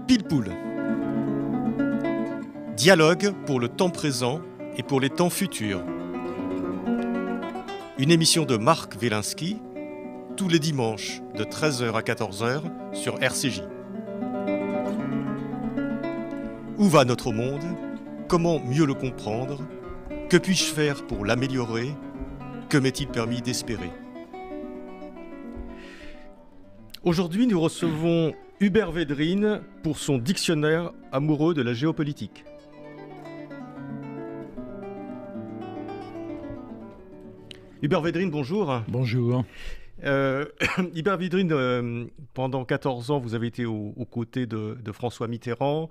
Pile-poule. Dialogue pour le temps présent et pour les temps futurs. Une émission de Marc Wielinski, tous les dimanches de 13h à 14h sur RCJ. Où va notre monde? Comment mieux le comprendre? Que puis-je faire pour l'améliorer? Que m'est-il permis d'espérer? Aujourd'hui, nous recevons Hubert Védrine pour son dictionnaire amoureux de la géopolitique. Hubert Védrine, bonjour. Bonjour. Hubert Védrine, pendant 14 ans, vous avez été aux côtés de François Mitterrand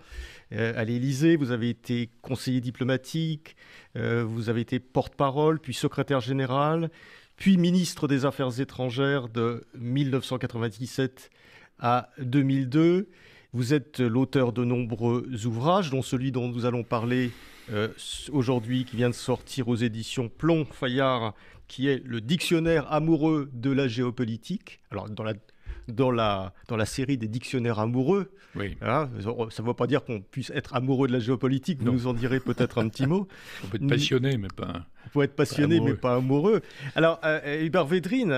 à l'Élysée. Vous avez été conseiller diplomatique, vous avez été porte-parole, puis secrétaire général, puis ministre des Affaires étrangères de 1997 à 2002. Vous êtes l'auteur de nombreux ouvrages, dont celui dont nous allons parler aujourd'hui, qui vient de sortir aux éditions Plomb Fayard, qui est le dictionnaire amoureux de la géopolitique. Alors, dans la série des dictionnaires amoureux, oui. Hein, ça ne veut pas dire qu'on puisse être amoureux de la géopolitique, vous nous en direz peut-être un petit mot. On peut être passionné, mais pas... On peut être passionné, pas mais pas amoureux. Alors, Hubert Védrine,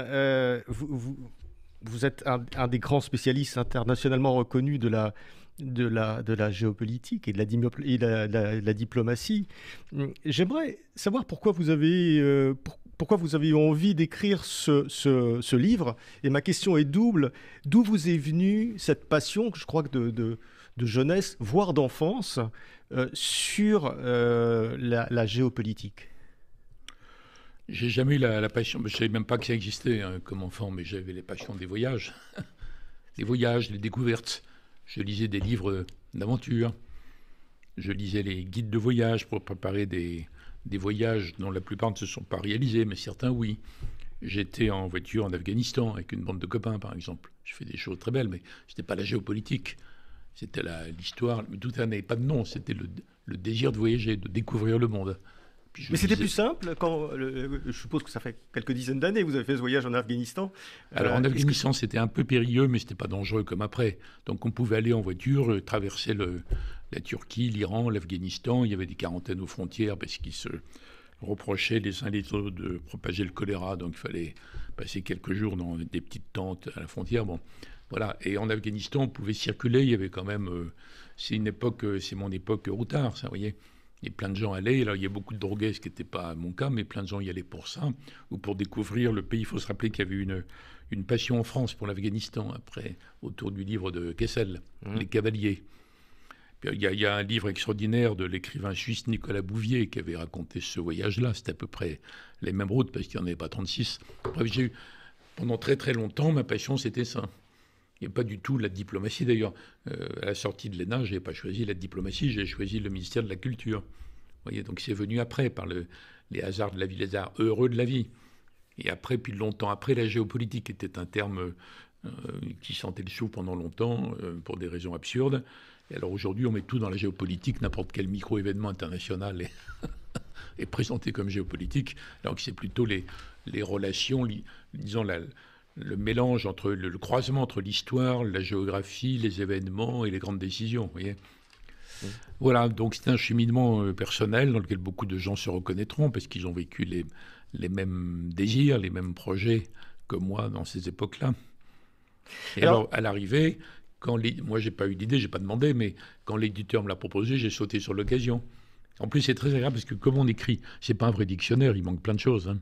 vous êtes un des grands spécialistes internationalement reconnus de la géopolitique et de la diplomatie. J'aimerais savoir pourquoi vous avez eu envie d'écrire ce livre. Et ma question est double. D'où vous est venue cette passion, je crois, de jeunesse, voire d'enfance, sur la géopolitique? J'ai jamais eu la passion, je ne savais même pas que ça existait comme enfant, mais j'avais les passions des voyages. Les voyages, les découvertes. Je lisais des livres d'aventure. Je lisais les guides de voyage pour préparer des voyages dont la plupart ne se sont pas réalisés, mais certains oui. J'étais en voiture en Afghanistan avec une bande de copains, par exemple. Je fais des choses très belles, mais ce n'était pas la géopolitique. C'était l'histoire. Tout ça n'avait pas de nom. C'était le désir de voyager, de découvrir le monde. Mais c'était plus simple je suppose que ça fait quelques dizaines d'années que vous avez fait ce voyage en Afghanistan. Alors en Afghanistan, c'était un peu périlleux, mais c'était pas dangereux comme après. Donc on pouvait aller en voiture, traverser la Turquie, l'Iran, l'Afghanistan. Il y avait des quarantaines aux frontières parce qu'ils se reprochaient les uns les autres de propager le choléra. Donc il fallait passer quelques jours dans des petites tentes à la frontière. Bon, voilà. Et en Afghanistan, on pouvait circuler. Il y avait quand même... c'est mon époque routard, ça, vous voyez. Et plein de gens allaient. Alors, il y a beaucoup de drogués, ce qui n'était pas mon cas, mais plein de gens y allaient pour ça, ou pour découvrir le pays. Il faut se rappeler qu'il y avait une passion en France pour l'Afghanistan, après, autour du livre de Kessel, Les Cavaliers. Puis, il y a un livre extraordinaire de l'écrivain suisse Nicolas Bouvier qui avait raconté ce voyage-là. C'était à peu près les mêmes routes, parce qu'il n'y en avait pas 36. Bref, pendant très très longtemps, ma passion, c'était ça. Et pas du tout la diplomatie, d'ailleurs. À la sortie de l'ENA, je n'ai pas choisi la diplomatie, j'ai choisi le ministère de la Culture. Vous voyez, donc c'est venu après, par les hasards de la vie, les hasards heureux de la vie. Et après, puis longtemps après, la géopolitique était un terme qui sentait le chou pendant longtemps, pour des raisons absurdes. Et alors aujourd'hui, on met tout dans la géopolitique, n'importe quel micro-événement international est présenté comme géopolitique, alors que c'est plutôt les relations, disons, le mélange le croisement entre l'histoire, la géographie, les événements et les grandes décisions, vous voyez. Voilà, donc c'est un cheminement personnel dans lequel beaucoup de gens se reconnaîtront parce qu'ils ont vécu les mêmes désirs, les mêmes projets que moi dans ces époques-là. Et alors à l'arrivée, moi j'ai pas eu d'idée, j'ai pas demandé, mais quand l'éditeur me l'a proposé, j'ai sauté sur l'occasion. En plus, c'est très agréable parce que comme on écrit, c'est pas un vrai dictionnaire, il manque plein de choses, hein,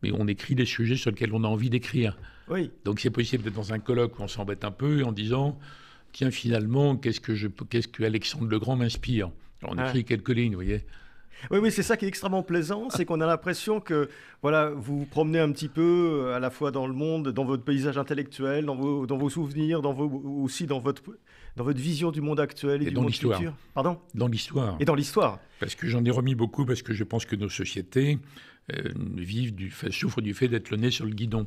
mais on écrit des sujets sur lesquels on a envie d'écrire. Oui. Donc c'est possible d'être dans un colloque où on s'embête un peu en disant « Tiens, finalement, qu'est-ce que Alexandre le Grand m'inspire ?» Alors on écrit quelques lignes, vous voyez. Oui, c'est ça qui est extrêmement plaisant, c'est qu'on a l'impression que voilà, vous vous promenez un petit peu à la fois dans le monde, dans votre paysage intellectuel, dans vos souvenirs, aussi dans votre vision du monde actuel et du monde futur. Pardon ? Dans l'histoire. Et dans l'histoire. Parce que j'en ai remis beaucoup, parce que je pense que nos sociétés souffrent du fait d'être le nez sur le guidon,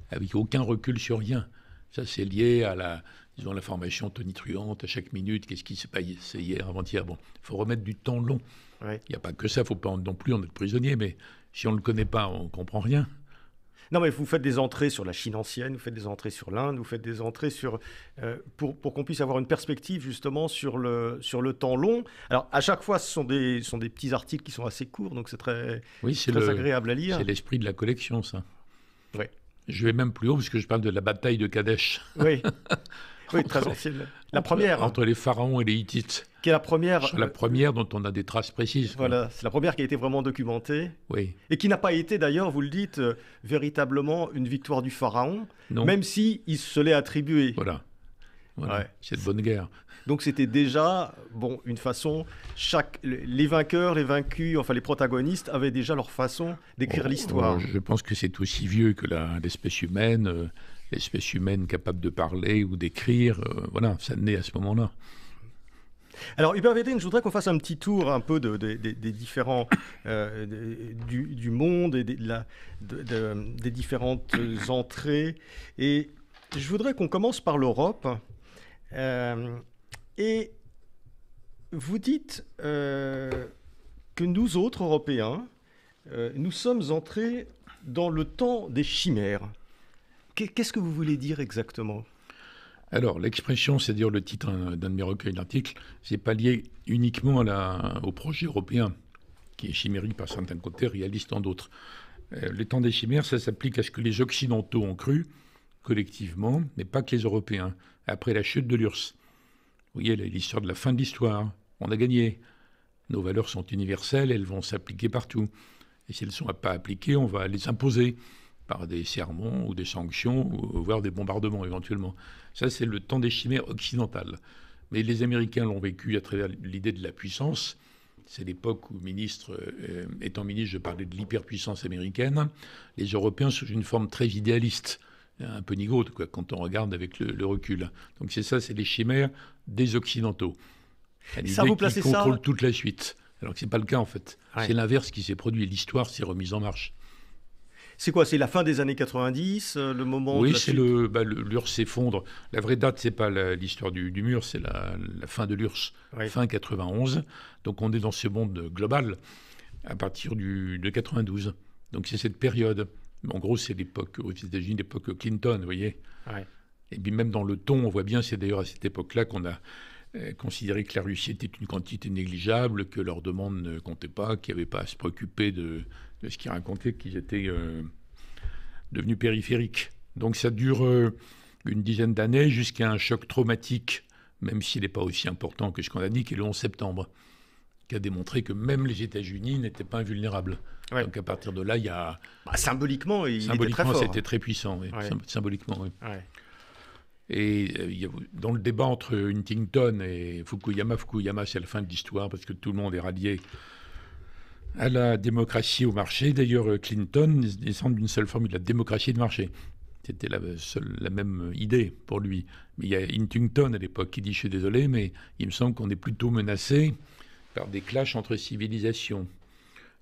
avec aucun recul sur rien. Ça, c'est lié à la formation tonitruante à chaque minute. Qu'est-ce qui s'est passé hier, avant-hier ? Bon, il faut remettre du temps long. Il n'y a pas que ça, il ne faut pas non plus en être prisonnier, mais si on ne le connaît pas, on ne comprend rien. Non, mais vous faites des entrées sur la Chine ancienne, vous faites des entrées sur l'Inde, vous faites des entrées sur pour qu'on puisse avoir une perspective justement sur le temps long. Alors à chaque fois, ce sont des petits articles qui sont assez courts, donc c'est Oui, très agréable à lire. C'est l'esprit de la collection, ça. Oui. Je vais même plus haut parce que je parle de la bataille de Kadesh. Oui, oui, très ancienne. La première. Entre les pharaons et les Hittites. Qui est la première. C'est la première dont on a des traces précises. Voilà, c'est la première qui a été vraiment documentée. Oui. Et qui n'a pas été d'ailleurs, vous le dites, véritablement une victoire du pharaon, Non. même si il se l'est attribué. Voilà. Ouais. C'est de bonne guerre. Donc c'était déjà une façon, les vainqueurs, les vaincus, enfin les protagonistes avaient déjà leur façon d'écrire l'histoire. Je pense que c'est aussi vieux que l'espèce humaine capable de parler ou d'écrire, voilà, ça naît à ce moment-là. Alors Hubert Védrine, je voudrais qu'on fasse un petit tour un peu des différents du monde et des différentes entrées. Et je voudrais qu'on commence par l'Europe. Et vous dites que nous autres Européens, nous sommes entrés dans le temps des chimères. Qu'est-ce que vous voulez dire exactement ? Alors, l'expression, c'est-à-dire le titre d'un de mes recueils d'articles, c'est pas lié uniquement au projet européen, qui est chimérique par certains côtés, réaliste en d'autres. Le temps des chimères, ça s'applique à ce que les Occidentaux ont cru, collectivement, mais pas que les Européens, après la chute de l'URSS. Vous voyez, l'histoire de la fin de l'histoire, on a gagné. Nos valeurs sont universelles, elles vont s'appliquer partout. Et si elles ne sont pas appliquées, on va les imposer par des sermons ou des sanctions, ou voire des bombardements éventuellement. Ça, c'est le temps des chimères occidentales. Mais les Américains l'ont vécu à travers l'idée de la puissance. C'est l'époque où, étant ministre, je parlais de l'hyperpuissance américaine. Les Européens sous une forme très idéaliste, un peu nigaud, quoi, quand on regarde avec le recul. Donc c'est ça, c'est les chimères des Occidentaux. Ça, vous placez qui contrôle toute la suite. Alors que ce n'est pas le cas, en fait. Ouais. C'est l'inverse qui s'est produit. L'histoire s'est remise en marche. C'est quoi ? C'est la fin des années 90, le moment Oui, de la c'est chute. l'URSS s'effondre. La vraie date, c'est pas l'histoire du mur, c'est la fin de l'URSS, oui. Fin 91. Donc on est dans ce monde global à partir de 92. Donc c'est cette période. En gros, c'est l'époque aux États-Unis, l'époque Clinton, vous voyez. Ouais. Et puis même dans le ton, on voit bien, c'est d'ailleurs à cette époque-là qu'on a considéré que la Russie était une quantité négligeable, que leurs demandes ne comptaient pas, qu'il n'y avait pas à se préoccuper de ce qu'ils racontaient, qu'ils étaient devenus périphériques. Donc ça dure une dizaine d'années jusqu'à un choc traumatique, même s'il n'est pas aussi important que ce qu'on a dit, qui est le 11 septembre, qui a démontré que même les États-Unis n'étaient pas invulnérables. Ouais. Donc à partir de là, il y a... symboliquement, il était très fort. C'était très puissant, oui. Ouais. Symboliquement, oui. Ouais. Et dans le débat entre Huntington et Fukuyama, c'est la fin de l'histoire parce que tout le monde est rallié à la démocratie au marché. D'ailleurs, Clinton descend d'une seule formule, la démocratie de marché. C'était la même idée pour lui. Mais il y a Huntington à l'époque qui dit « je suis désolé, mais il me semble qu'on est plutôt menacé par des clashs entre civilisations ».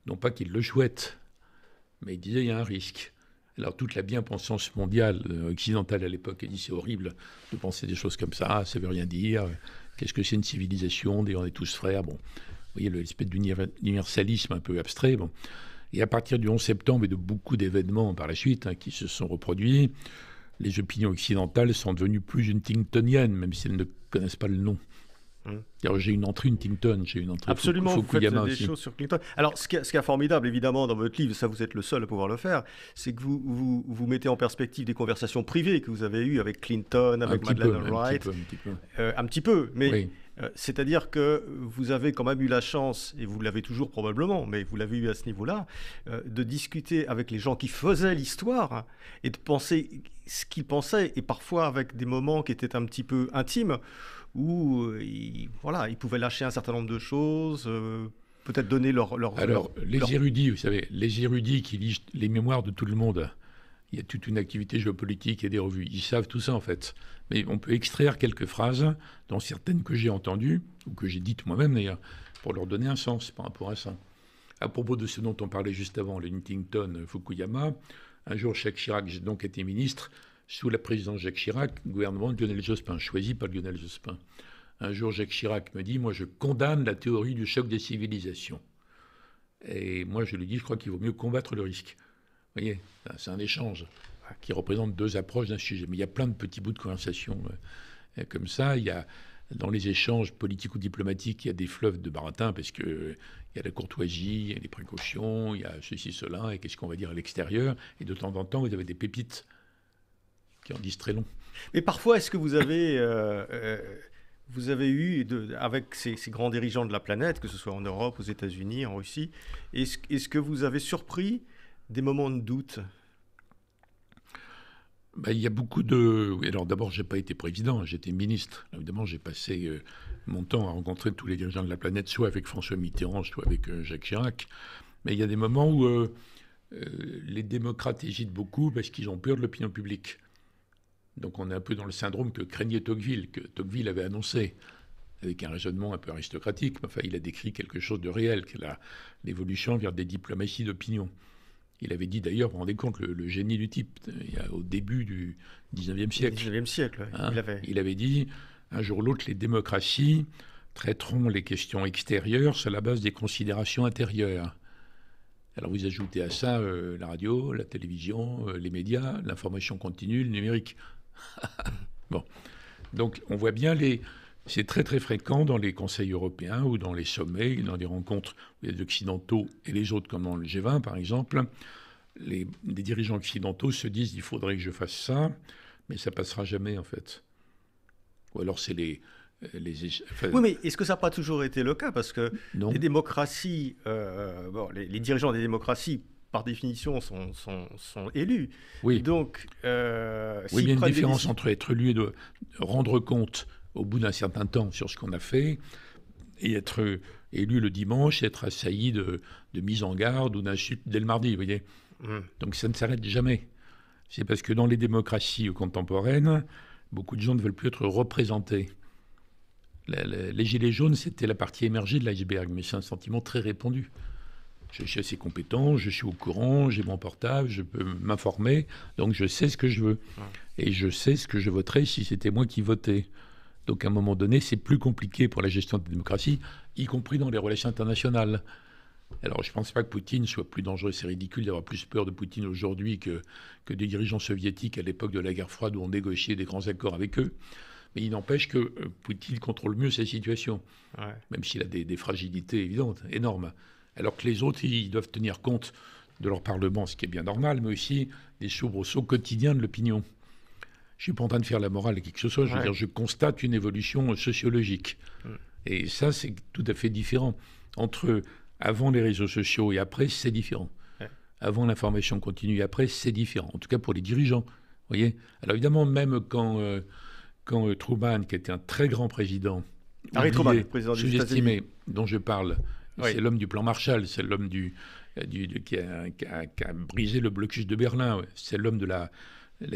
Non pas qu'il le souhaite, mais il disait il y a un risque. Alors toute la bien-pensance mondiale occidentale à l'époque a dit c'est horrible de penser des choses comme ça veut rien dire. Qu'est-ce que c'est une civilisation ? On est tous frères. Bon, vous voyez l'espèce d'universalisme un peu abstrait. Bon. Et à partir du 11 septembre et de beaucoup d'événements par la suite qui se sont reproduits, les opinions occidentales sont devenues plus huntingtoniennes, même si elles ne connaissent pas le nom. Alors, j'ai une entrée Huntington, j'ai une entrée Absolument, Fukuyama vous faites aussi. Des choses sur Clinton. Alors, ce qui est formidable, évidemment, dans votre livre, ça vous êtes le seul à pouvoir le faire, c'est que vous mettez en perspective des conversations privées que vous avez eues avec Clinton, avec Madeleine Albright. Un petit peu, mais oui. C'est-à-dire que vous avez quand même eu la chance, et vous l'avez toujours probablement, mais vous l'avez eu à ce niveau-là, de discuter avec les gens qui faisaient l'histoire et de penser ce qu'ils pensaient, et parfois avec des moments qui étaient un petit peu intimes, où ils pouvaient lâcher un certain nombre de choses, peut-être donner les érudits, vous savez, les érudits qui lisent les mémoires de tout le monde, il y a toute une activité géopolitique et des revues, ils savent tout ça en fait. Mais on peut extraire quelques phrases, dont certaines que j'ai entendues, ou que j'ai dites moi-même d'ailleurs, pour leur donner un sens par rapport à ça. À propos de ce dont on parlait juste avant, le Huntington Fukuyama, un jour Jacques Chirac, j'ai donc été ministre, sous la présidence Jacques Chirac, gouvernement de Lionel Jospin, choisi par Lionel Jospin. Un jour, Jacques Chirac me dit « Moi, je condamne la théorie du choc des civilisations. » Et moi, je lui dis « Je crois qu'il vaut mieux combattre le risque. » voyez, c'est un échange qui représente deux approches d'un sujet. Mais il y a plein de petits bouts de conversation comme ça. Il y a, dans les échanges politiques ou diplomatiques, il y a des fleuves de baratin parce que il y a la courtoisie, il y a les précautions, il y a ceci, cela, et qu'est-ce qu'on va dire à l'extérieur. Et de temps en temps, vous avez des pépites qui en disent très long. Mais parfois, est-ce que vous avez eu, avec ces grands dirigeants de la planète, que ce soit en Europe, aux États-Unis, en Russie, est-ce que vous avez surpris des moments de doute? Il y a beaucoup de... Oui, alors d'abord, je n'ai pas été président, j'étais ministre. Évidemment, j'ai passé mon temps à rencontrer tous les dirigeants de la planète, soit avec François Mitterrand, soit avec Jacques Chirac. Mais il y a des moments où les démocrates hésitent beaucoup parce qu'ils ont peur de l'opinion publique. Donc on est un peu dans le syndrome que craignait Tocqueville, que Tocqueville avait annoncé, avec un raisonnement un peu aristocratique. Enfin, il a décrit quelque chose de réel, qui est l'évolution vers des diplomaties d'opinion. Il avait dit d'ailleurs, vous vous rendez compte, le génie du type, au début du 19e siècle. 19e siècle, hein, il avait dit, un jour ou l'autre, les démocraties traiteront les questions extérieures sur la base des considérations intérieures. Alors vous ajoutez à ça la radio, la télévision, les médias, l'information continue, le numérique. Bon. Donc on voit bien c'est très très fréquent dans les conseils européens ou dans les sommets, dans les rencontres des Occidentaux et les autres, comme dans le G20 par exemple. Des dirigeants occidentaux se disent il faudrait que je fasse ça, mais ça passera jamais en fait. Ou alors c'est oui, mais est-ce que ça n'a pas toujours été le cas? Parce que les démocraties, les dirigeants des démocraties, par définition, sont élus. Oui. Donc, oui, il y a une différence entre être élu et de rendre compte au bout d'un certain temps sur ce qu'on a fait, et être élu le dimanche, être assailli de mise en garde ou d'insultes dès le mardi, vous voyez. Donc ça ne s'arrête jamais. C'est parce que dans les démocraties contemporaines, beaucoup de gens ne veulent plus être représentés. Les gilets jaunes, c'était la partie émergée de l'iceberg, mais c'est un sentiment très répandu. Je suis assez compétent, je suis au courant, j'ai mon portable, je peux m'informer, donc je sais ce que je veux. Et je sais ce que je voterais si c'était moi qui votais. Donc à un moment donné, c'est plus compliqué pour la gestion de la démocratie, y compris dans les relations internationales. Alors je ne pense pas que Poutine soit plus dangereux, c'est ridicule d'avoir plus peur de Poutine aujourd'hui que des dirigeants soviétiques à l'époque de la guerre froide où on négociait des grands accords avec eux. Mais il n'empêche que Poutine contrôle mieux sa situation, même s'il a des fragilités évidentes, énormes. Alors que les autres, ils doivent tenir compte de leur Parlement, ce qui est bien normal, mais aussi des soubresauts quotidiens de l'opinion. Je ne suis pas en train de faire la morale à qui que ce soit, je veux dire, je constate une évolution sociologique. Et ça, c'est tout à fait différent. Entre avant les réseaux sociaux et après, c'est différent. Avant l'information continue et après, c'est différent. En tout cas pour les dirigeants, vous voyez. Alors évidemment, même quand Truman, qui était un très grand président, Harry Truman, président des États-Unis, dont je parle, c'est l'homme du plan Marshall, c'est l'homme qui a brisé le blocus de Berlin, c'est l'homme de la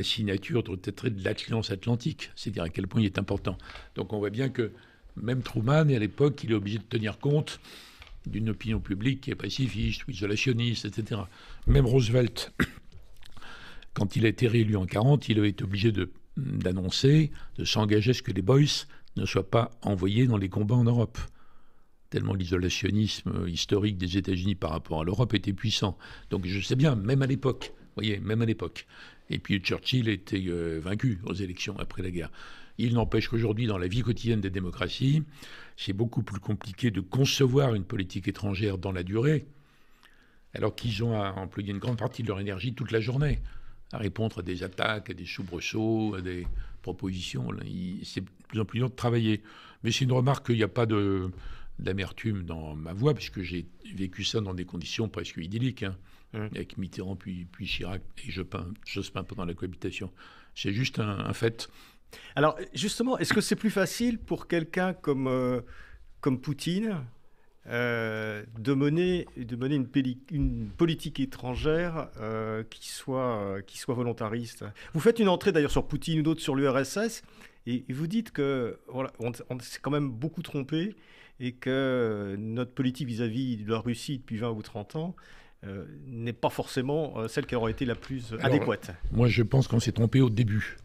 signature de l'Alliance Atlantique, c'est-à-dire à quel point il est important. Donc on voit bien que même Truman, à l'époque, il est obligé de tenir compte d'une opinion publique qui est pacifiste ou isolationniste, etc. Même Roosevelt, quand il a été réélu en 1940, il a été obligé d'annoncer, de s'engager à ce que les boys ne soient pas envoyés dans les combats en Europe. Tellement l'isolationnisme historique des États-Unis par rapport à l'Europe était puissant. Donc je sais bien, même à l'époque, vous voyez, même à l'époque. Et puis Churchill était vaincu aux élections après la guerre. Il n'empêche qu'aujourd'hui, dans la vie quotidienne des démocraties, c'est beaucoup plus compliqué de concevoir une politique étrangère dans la durée, alors qu'ils ont à employer une grande partie de leur énergie toute la journée, à répondre à des attaques, à des soubresauts, à des propositions. C'est de plus en plus dur de travailler. Mais c'est une remarque qu'il n'y a pas d'amertume dans ma voix, puisque j'ai vécu ça dans des conditions presque idylliques, avec Mitterrand puis Chirac et Jospin pendant la cohabitation. C'est juste un fait. Alors justement, est-ce que c'est plus facile pour quelqu'un comme Poutine de mener une politique étrangère qui soit volontariste? Vous faites une entrée d'ailleurs sur Poutine ou d'autres sur l'URSS et vous dites que voilà, on s'est quand même beaucoup trompé et que notre politique vis-à-vis de la Russie depuis 20 ou 30 ans n'est pas forcément celle qui aurait été la plus adéquate. Moi, je pense qu'on s'est trompé au début.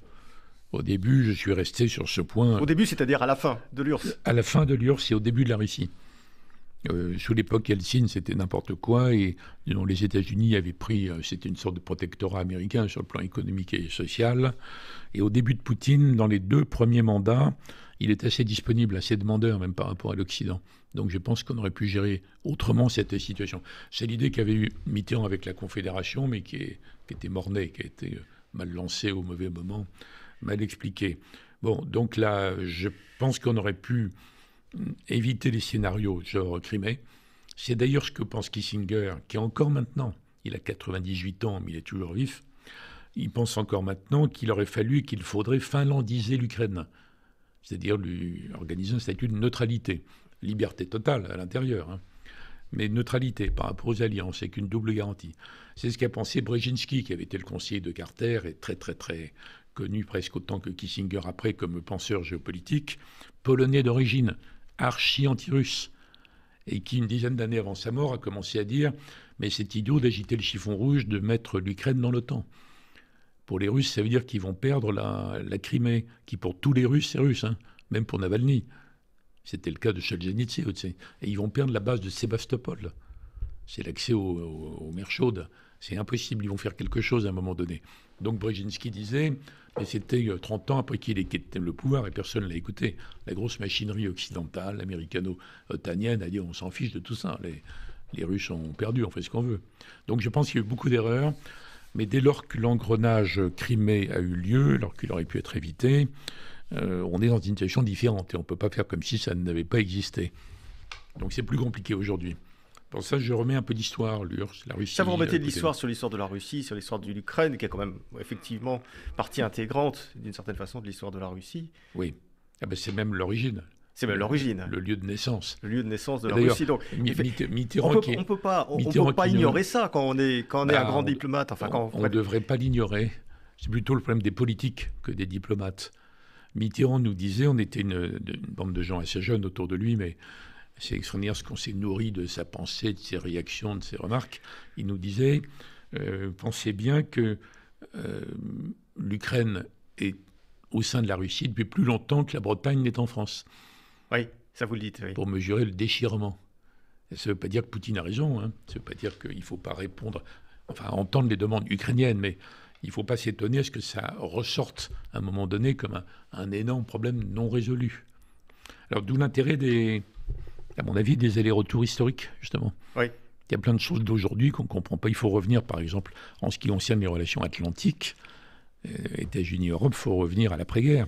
Au début, je suis resté sur ce point. Au début, c'est-à-dire à la fin de l'URSS. À la fin de l'URSS et au début de la Russie. Sous l'époque Yeltsin, c'était n'importe quoi, et disons, les États-Unis avaient pris, c'était une sorte de protectorat américain sur le plan économique et social. Et au début de Poutine, dans les 2 premiers mandats, il est assez disponible, assez demandeur même par rapport à l'Occident. Donc je pense qu'on aurait pu gérer autrement cette situation. C'est l'idée qu'avait eu Mitterrand avec la Confédération, mais qui était mornée, qui a été mal lancée au mauvais moment, mal expliquée. Bon, donc là, je pense qu'on aurait pu éviter les scénarios genre Crimée. C'est d'ailleurs ce que pense Kissinger, qui est encore maintenant, il a 98 ans, mais il est toujours vif, il pense encore maintenant qu'il aurait fallu, qu'il faudrait finlandiser l'Ukraine, c'est-à-dire lui organiser un statut de neutralité, liberté totale à l'intérieur, hein, mais neutralité par rapport aux alliances, avec une double garantie. C'est ce qu'a pensé Brzezinski, qui avait été le conseiller de Carter, et très très très connu presque autant que Kissinger après comme penseur géopolitique, polonais d'origine, archi-anti-russe, et qui, une dizaine d'années avant sa mort, a commencé à dire « Mais c'est idiot d'agiter le chiffon rouge, de mettre l'Ukraine dans l'OTAN. Pour les Russes, ça veut dire qu'ils vont perdre la Crimée, qui pour tous les Russes, c'est russe, hein, même pour Navalny. C'était le cas de Solzhenitsyn, et ils vont perdre la base de Sébastopol. C'est l'accès aux mers chaudes. C'est impossible, ils vont faire quelque chose à un moment donné. » Donc Brzezinski disait, et c'était 30 ans après qu'il ait quitté le pouvoir, et personne ne l'a écouté, la grosse machinerie occidentale, américano-otanienne, a dit on s'en fiche de tout ça, les Russes ont perdu, on fait ce qu'on veut. Donc je pense qu'il y a eu beaucoup d'erreurs, mais dès lors que l'engrenage Crimée a eu lieu, alors qu'il aurait pu être évité, on est dans une situation différente, et on ne peut pas faire comme si ça n'avait pas existé. Donc c'est plus compliqué aujourd'hui. Pour ça, je remets un peu d'histoire, l'URSS, la Russie. Ça, vous remettez de l'histoire sur l'histoire de la Russie, sur l'histoire de l'Ukraine, qui est quand même effectivement partie intégrante, d'une certaine façon, de l'histoire de la Russie. Oui, ah ben, c'est même l'origine. C'est même l'origine. Le lieu de naissance. Le lieu de naissance de la Russie. Donc, Mitterrand on ne peut pas ignorer ça quand on est un grand diplomate. Enfin, on ne devrait pas l'ignorer. C'est plutôt le problème des politiques que des diplomates. Mitterrand nous disait, on était une bande de gens assez jeunes autour de lui, mais c'est extraordinaire ce qu'on s'est nourri de sa pensée, de ses réactions, de ses remarques. Il nous disait, pensez bien que l'Ukraine est au sein de la Russie depuis plus longtemps que la Bretagne n'est en France. Oui, ça vous le dites. Oui. Pour mesurer le déchirement. Et ça ne veut pas dire que Poutine a raison, hein. Ça ne veut pas dire qu'il ne faut pas répondre, enfin entendre les demandes ukrainiennes, mais il ne faut pas s'étonner à ce que ça ressorte à un moment donné comme un énorme problème non résolu. Alors d'où l'intérêt à mon avis, des allers-retours historiques, justement. Oui. Il y a plein de choses d'aujourd'hui qu'on ne comprend pas. Il faut revenir, par exemple, en ce qui concerne les relations atlantiques, États-Unis-Europe, il faut revenir à l'après-guerre.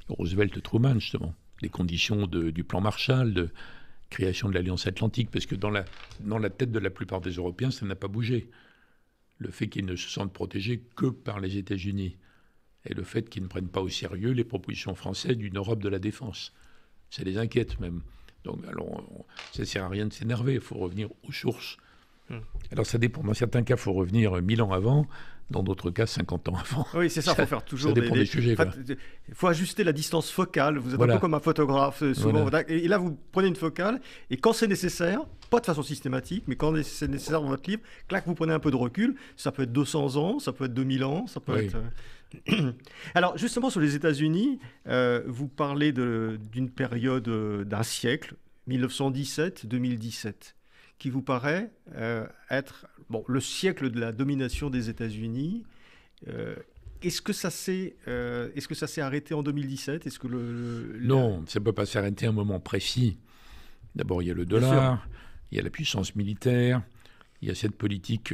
Roosevelt-Truman, justement. Les conditions du plan Marshall, de création de l'Alliance Atlantique, parce que dans la tête de la plupart des Européens, ça n'a pas bougé. Le fait qu'ils ne se sentent protégés que par les États-Unis, et le fait qu'ils ne prennent pas au sérieux les propositions françaises d'une Europe de la défense. Ça les inquiète même. Donc, alors, ça ne sert à rien de s'énerver, il faut revenir aux sources. Alors, ça dépend. Dans certains cas, il faut revenir 1000 ans avant. Dans d'autres cas, 50 ans avant. Oui, c'est ça, il faut faire toujours ça dépend des sujets. Il faut ajuster la distance focale. Vous êtes un peu comme un photographe, souvent. Voilà. Et là, vous prenez une focale, et quand c'est nécessaire, pas de façon systématique, mais quand c'est nécessaire dans votre livre, clac, vous prenez un peu de recul. Ça peut être 200 ans, ça peut être 2000 ans, ça peut être... Alors, justement, sur les États-Unis, vous parlez d'une période d'un siècle, 1917-2017, qui vous paraît être le siècle de la domination des États-Unis. Est-ce que ça s'est arrêté en 2017 ? Non, ça ne peut pas s'arrêter à un moment précis. D'abord, il y a le dollar, il y a la puissance militaire, il y a cette politique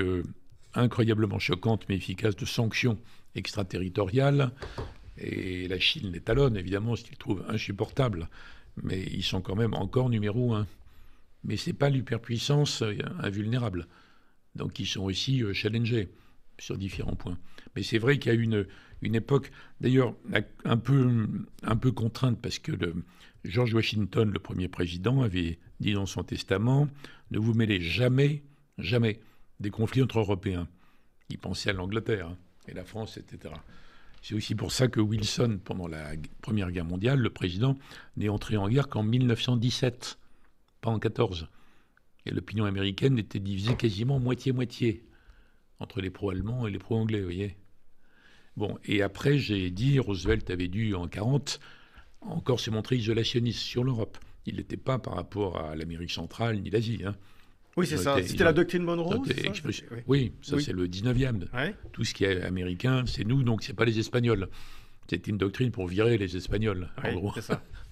incroyablement choquante mais efficace de sanctions extraterritoriales. Et la Chine les talonne, évidemment, ce qu'ils trouvent insupportable. Mais ils sont quand même encore numéro 1. Mais ce n'est pas l'hyperpuissance invulnérable. Donc ils sont aussi challengés sur différents points. Mais c'est vrai qu'il y a eu une époque, d'ailleurs un peu contrainte, parce que George Washington, le premier président, avait dit dans son testament « Ne vous mêlez jamais, jamais des conflits entre Européens ». Il pensait à l'Angleterre et la France, etc. C'est aussi pour ça que Wilson, pendant la Première Guerre mondiale, le président, n'est entré en guerre qu'en 1917, pas en 1914. Et l'opinion américaine était divisée quasiment moitié-moitié entre les pro-allemands et les pro-anglais, vous voyez. Bon, et après, j'ai dit, Roosevelt avait dû, en 1940, encore se montrer isolationniste sur l'Europe. il n'était pas par rapport à l'Amérique centrale ni l'Asie. Hein. Oui, c'est ça. C'était la doctrine Monroe, Oui, ça c'est le 19e. Ouais. Tout ce qui est américain, c'est nous, donc c'est pas les Espagnols. C'était une doctrine pour virer les Espagnols, en gros,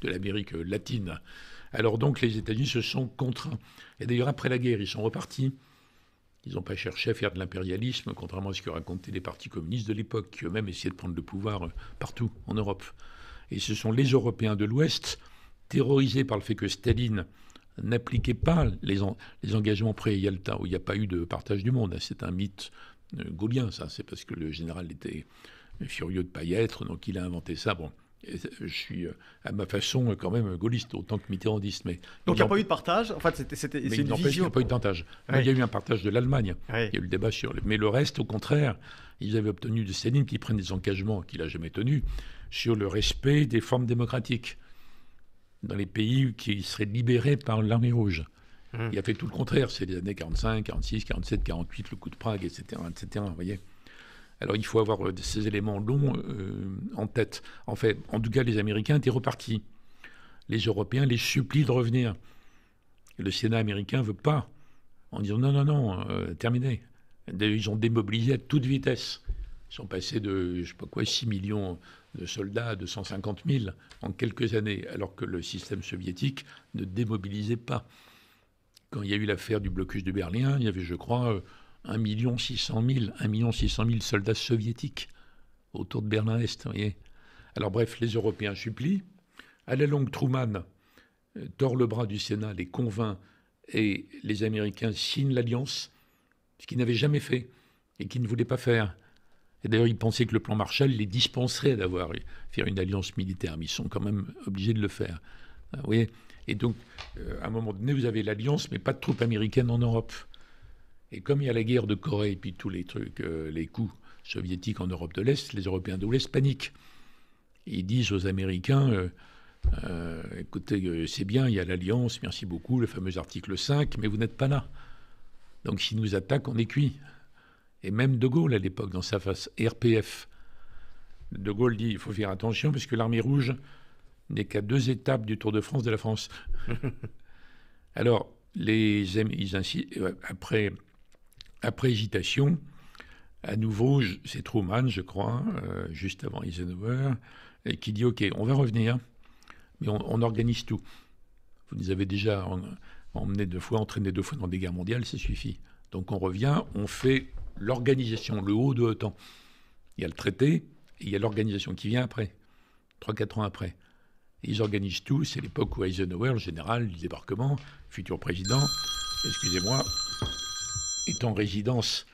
de l'Amérique latine. Alors donc les États-Unis se sont contraints. Et d'ailleurs, après la guerre, ils sont repartis. Ils n'ont pas cherché à faire de l'impérialisme, contrairement à ce que racontaient les partis communistes de l'époque, qui eux-mêmes essayaient de prendre le pouvoir partout en Europe. Et ce sont les Européens de l'Ouest, terrorisés par le fait que Staline n'appliquait pas les engagements pré-Yalta, où il n'y a pas eu de partage du monde. C'est un mythe gaullien, ça. C'est parce que le général était furieux de ne pas y être, donc il a inventé ça. Bon, je suis à ma façon quand même gaulliste, autant que mitterrandiste. Mais donc il n'y a pas eu de partage. En fait, c'est une vision. Il n'y a pas eu de partage. Il y a eu un partage de l'Allemagne. Il y a eu le débat sur... Mais le reste, au contraire, ils avaient obtenu de Staline qu'il prenne des engagements qu'il n'a jamais tenus sur le respect des formes démocratiques dans les pays qui seraient libérés par l'armée rouge. Il a fait tout le contraire. C'est les années 45, 46, 47, 48, le coup de Prague, etc. etc. Vous voyez. Alors il faut avoir ces éléments longs en tête. En fait, en tout cas, les Américains étaient repartis. Les Européens les supplient de revenir. Et le Sénat américain ne veut pas, en disant non, terminé. Ils ont démobilisé à toute vitesse. Ils sont passés de, je sais pas quoi, 6 millions de soldats à 250 000 en quelques années, alors que le système soviétique ne démobilisait pas. Quand il y a eu l'affaire du blocus de Berlin, il y avait, je crois, 1 600 000 soldats soviétiques autour de Berlin-Est. Vous voyez. Alors bref, les Européens supplient. À la longue, Truman tord le bras du Sénat, les convainc, et les Américains signent l'alliance, ce qu'ils n'avaient jamais fait et qu'ils ne voulaient pas faire. Et d'ailleurs, ils pensaient que le plan Marshall les dispenserait faire une alliance militaire, mais ils sont quand même obligés de le faire. Vous voyez. Et donc, à un moment donné, vous avez l'alliance, mais pas de troupes américaines en Europe. Et comme il y a la guerre de Corée et puis tous les trucs, les coups soviétiques en Europe de l'Est, les Européens de l'Ouest paniquent. Ils disent aux Américains, écoutez, c'est bien, il y a l'alliance, merci beaucoup, le fameux article 5, mais vous n'êtes pas là. Donc s'ils nous attaquent, on est cuit. Et même De Gaulle, à l'époque, dans sa phase RPF, De Gaulle dit, il faut faire attention, parce que l'armée rouge n'est qu'à 2 étapes du Tour de France de la France. Alors, après hésitation, à nouveau, c'est Truman, je crois, juste avant Eisenhower, qui dit, OK, on va revenir, mais on organise tout. Vous nous avez déjà entraîné 2 fois dans des guerres mondiales, ça suffit. Donc on revient, on fait l'organisation, le haut de l'OTAN. Il y a le traité, et il y a l'organisation qui vient après, 3-4 ans après. Et ils organisent tout, c'est l'époque où Eisenhower, le général du débarquement, futur président, excusez-moi, est en résidence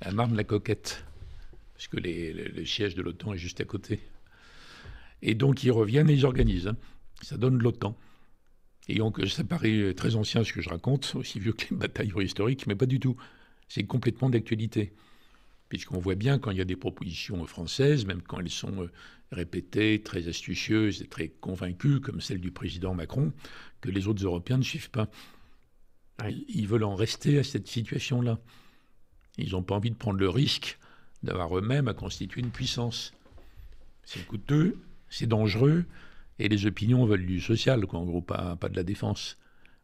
à Marne-la-Coquette, parce que le siège de l'OTAN est juste à côté. Et donc ils reviennent et ils organisent. Hein. Ça donne l'OTAN. Et donc ça paraît très ancien ce que je raconte, aussi vieux que les batailles historiques, mais pas du tout. C'est complètement d'actualité. Puisqu'on voit bien quand il y a des propositions françaises, même quand elles sont répétées, très astucieuses et très convaincues, comme celle du président Macron, que les autres Européens ne suivent pas. Ils veulent en rester à cette situation-là. Ils n'ont pas envie de prendre le risque d'avoir eux-mêmes à constituer une puissance. C'est coûteux, c'est dangereux, et les opinions veulent du social, quoi, en gros, pas de la défense.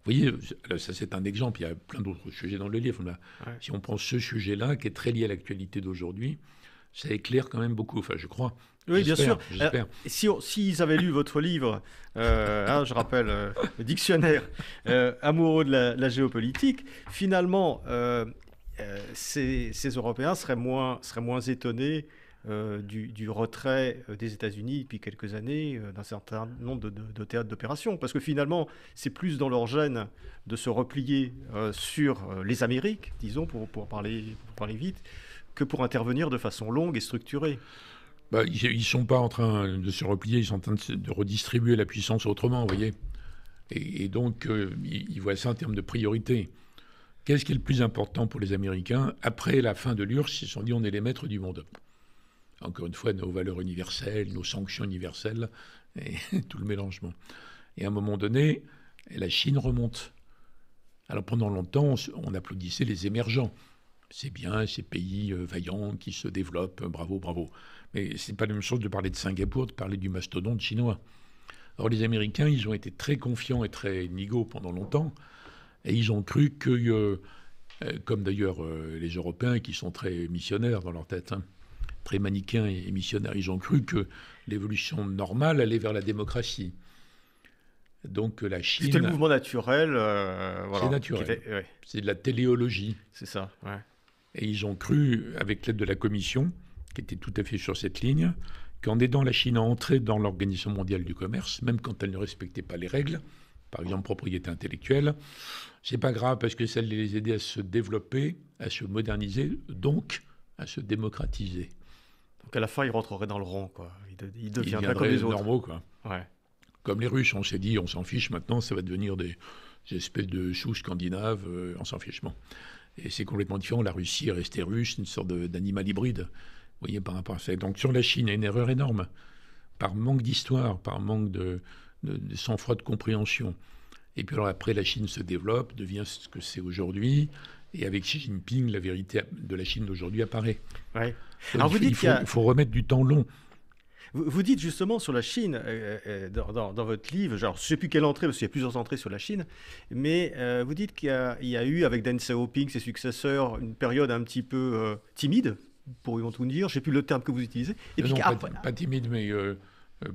Vous voyez, ça c'est un exemple, il y a plein d'autres sujets dans le livre. Si on prend ce sujet-là, qui est très lié à l'actualité d'aujourd'hui, ça éclaire quand même beaucoup, enfin je crois. Oui, bien sûr. S'ils avaient lu votre livre, je rappelle, le dictionnaire amoureux de la géopolitique, finalement, ces Européens seraient moins étonnés du retrait des États-Unis depuis quelques années d'un certain nombre de théâtres d'opération. Parce que finalement, c'est plus dans leur gène de se replier sur les Amériques, disons, pour parler vite, que pour intervenir de façon longue et structurée. Ils ne sont pas en train de se replier, ils sont en train de redistribuer la puissance autrement, vous voyez. Et donc, ils voient ça en termes de priorité. Qu'est-ce qui est le plus important pour les Américains? Après la fin de l'URSS, ils se sont dit on est les maîtres du monde. Encore une fois, nos valeurs universelles, nos sanctions universelles, et tout le mélangement. Et à un moment donné, la Chine remonte. Alors pendant longtemps, on applaudissait les émergents. C'est bien, ces pays vaillants qui se développent, bravo, bravo. Mais ce n'est pas la même chose de parler de Singapour, de parler du mastodonte chinois. Or, les Américains, ils ont été très confiants et très nigauds pendant longtemps, et ils ont cru que, comme d'ailleurs les Européens qui sont très missionnaires dans leur tête, hein, très manichéens et missionnaires, ils ont cru que l'évolution normale allait vers la démocratie. Donc la Chine... C'était le mouvement naturel. Voilà, c'est naturel. C'est de la téléologie. C'est ça, ouais. Et ils ont cru, avec l'aide de la Commission, qui était tout à fait sur cette ligne, qu'en aidant la Chine à entrer dans l'Organisation mondiale du commerce, même quand elle ne respectait pas les règles, par exemple propriété intellectuelle, c'est pas grave parce que ça allait les aider à se développer, à se moderniser, donc à se démocratiser. Donc à la fin, il rentrerait dans le rang, quoi. Il deviendrait comme les autres. Normaux, quoi. Ouais. Comme les Russes, on s'est dit, on s'en fiche maintenant, ça va devenir des espèces de choux scandinaves, on s'en fiche. Bon. Et c'est complètement différent. La Russie est restée russe, une sorte d'animal hybride. Vous voyez, par rapport à ça. Donc sur la Chine, il y a une erreur énorme. Par manque d'histoire, par manque de sang-froid de compréhension. Et puis alors après, la Chine se développe, devient ce que c'est aujourd'hui. Et avec Xi Jinping, la vérité de la Chine d'aujourd'hui apparaît. Ouais. Alors il faut remettre du temps long. Vous dites justement sur la Chine, dans votre livre, genre, je ne sais plus quelle entrée, parce qu'il y a plusieurs entrées sur la Chine, mais vous dites qu'il y a eu, avec Deng Xiaoping, ses successeurs, une période un petit peu timide, pourrions-nous dire, je ne sais plus le terme que vous utilisez. Et puis pas timide, mais